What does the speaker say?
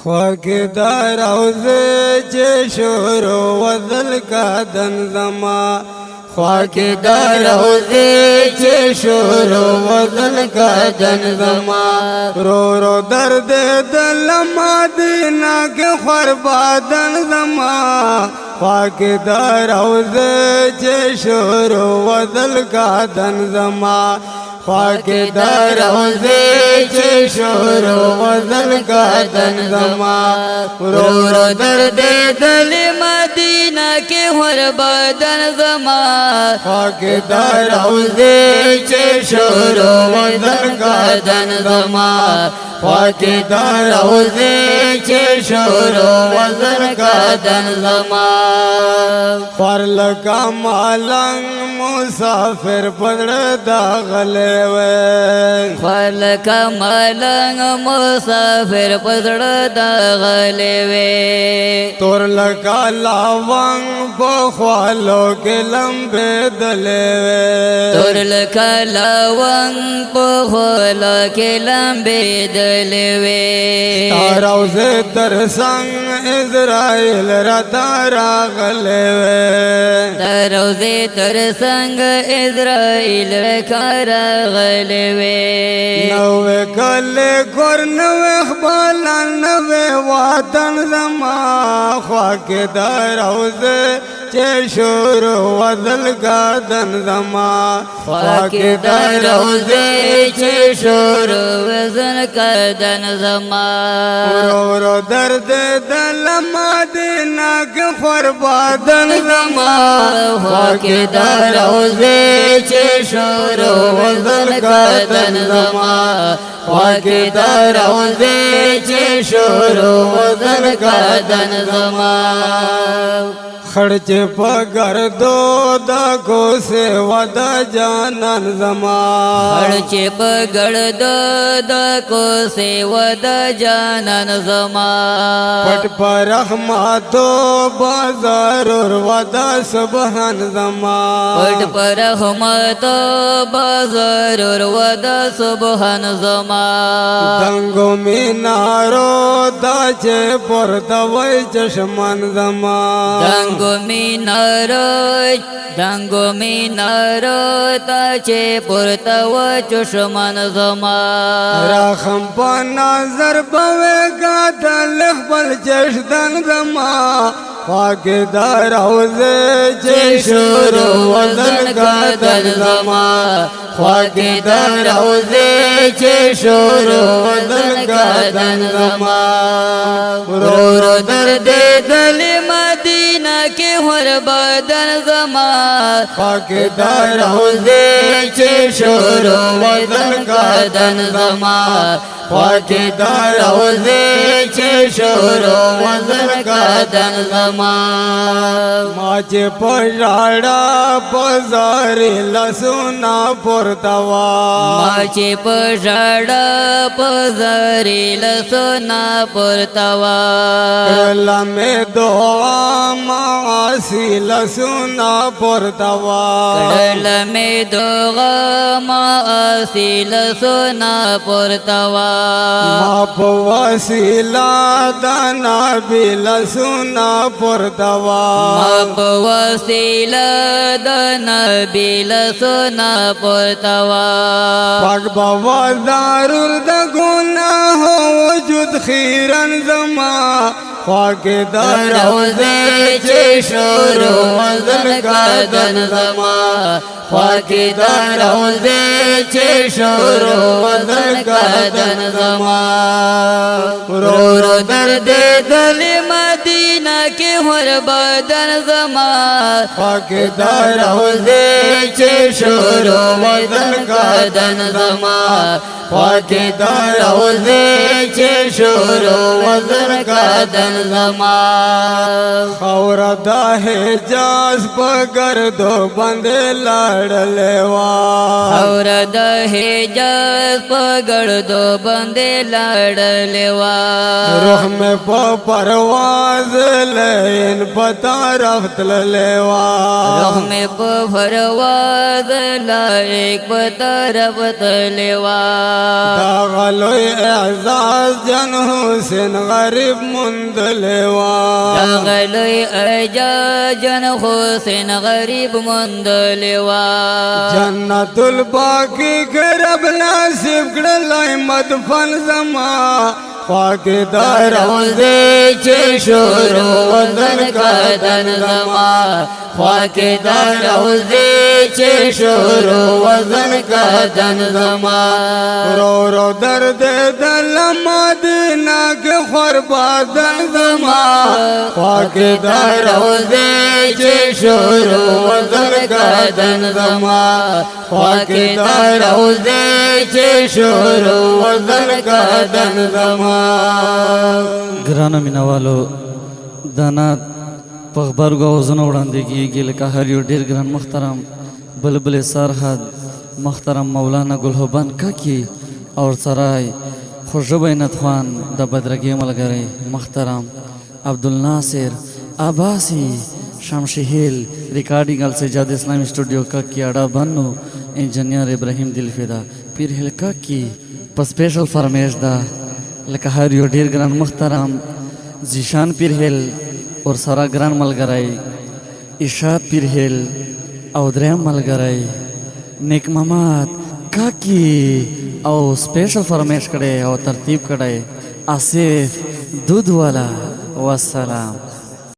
خواکی در روزه چه شروع وزل کدن زما خواکی در روزه چه شروع وزل کدن زما رو رو درد دل مدینہ کے خربادن زما خواکی در روزه چه شروع وزل کدن زما خواکی در روزه چه شروع وزل کدن زما رو رو درد دل مدینہ کے ہر بدن زما خواکی در روزه چه شروع وزل کدن زما خواکی در روزه چه شروع وزل کدن زما پر لکا مالنگ مسافر پدر داغلے وے پر لکا مالنگ مسافر پدر داغلے وے تور لکا لاونگ پخوالو کے لمبے دلے وے تور لکا لاونگ پخوالو کے لمبے دلے وے تاروز ترسنگ اسرائیل رتا راغلے وے تاروز ترسنگ اسرائیل رتا راغلے وے نوے کلے کور نوے اخبالان نوے وطن زما خواکی تاروز چه شروع وزل کدن زما خواکی تاروزه چه شروع وزل کدن زما رو رو درد دل مدینہ کے خربادن زما خواکی تاروزه چه شروع وزل کدن زما خواکی تاروزه چه شروع وزل کدن زما خرچ پگردو دا کو سے ودا جانان زما خرچ پگردو دا کو سے ودا جانان زما پٹ پر رحمتو بازار اور ودا سبحان زما پٹ پر رحمتو بازار اور ودا سبحان زما دنگو مینارو دا چے پرتا وی چشمان زما دنگو مینارو تا چه پورتا و چشمان زما راخم پا نظر بوے گا دلخ بل چشدن زما خواکی در روزه چه شروع وزل کدن زما خواکی در روزه چه شروع وزل کدن زما رو رو درد دل مدینہ کے ہر بدن زما خواکی در روزه چه شروع وزل کدن زما خواکی در روزه چه شروع وزل کدن زما ما چه پژاڑا پزاری لسونا پورتوا ما چه پژاڑا پزاری لسونا پورتوا کلا میں دعا معاصی لسونا پورتوا کلا میں دعا معاصی لسونا پورتوا ما پو وسیلہ دانا بیل سونا پورتوا ما پو وسیلہ دانا بیل سونا پورتوا پاک بابا دارور دا گناہ وجود خیرن زما خواکی در روزه چه شروع وزل کدن زما خواکی در روزه چه شروع وزل کدن زما رو رو درد دل مدینہ کے ہر بدن زما خواکی در روزه چه شروع وزل کدن زما خواکی در روزه چه شروع وزل کدن زما خور دا حجاز پگردو بندے لڑلے وا خور دا حجاز پگردو بندے لڑلے وا روح میں پرواز لین پتا رفت للیوا رحم په فرواد لایک په طرف تلوا دا غلوی اعزاز جن حسین غریب مندلوا دا غلوی اجاجن حسین غریب مندلوا جنت الباقی کرب ناصب کړلای مدفن زما پاکی دا روزی چه شروع وزن کدن زما پاکی دا روزی چه شروع وزن کدن زما رو رو درد دل مدینہ کے خربادن زما پاکی دا روزی چه شروع وزن کدن زما پاکی دا روزی چه شروع وزن کدن زما ګرانو مینوالو دانا په غبرګو اوزونه وړاندې کېږي لکه هر یو ډېر ګران محترم بلبل سرحد محترم مولانا گلهبان کاکی اور سرای خوشبو نتخوان د بدرګي ملګری محترم عبدالناصر عباسی شمشهیل ریکارڈنگ السجاد اسلامی اسٹوڈیو کاکی اڑا بنو انجینئر ابراهیم دلفدا پیر هل کاکی په سپیشل فرمیش دا لکه هر یو ډیر ګران محترم زیشان پیرهل اور سره ګران ملګری ارشاد پیرهل او دریم ملګری نیک محمد کاکی او سپیشل فرمیش کړي او ترتیب کړي آصف دود والا والسلام.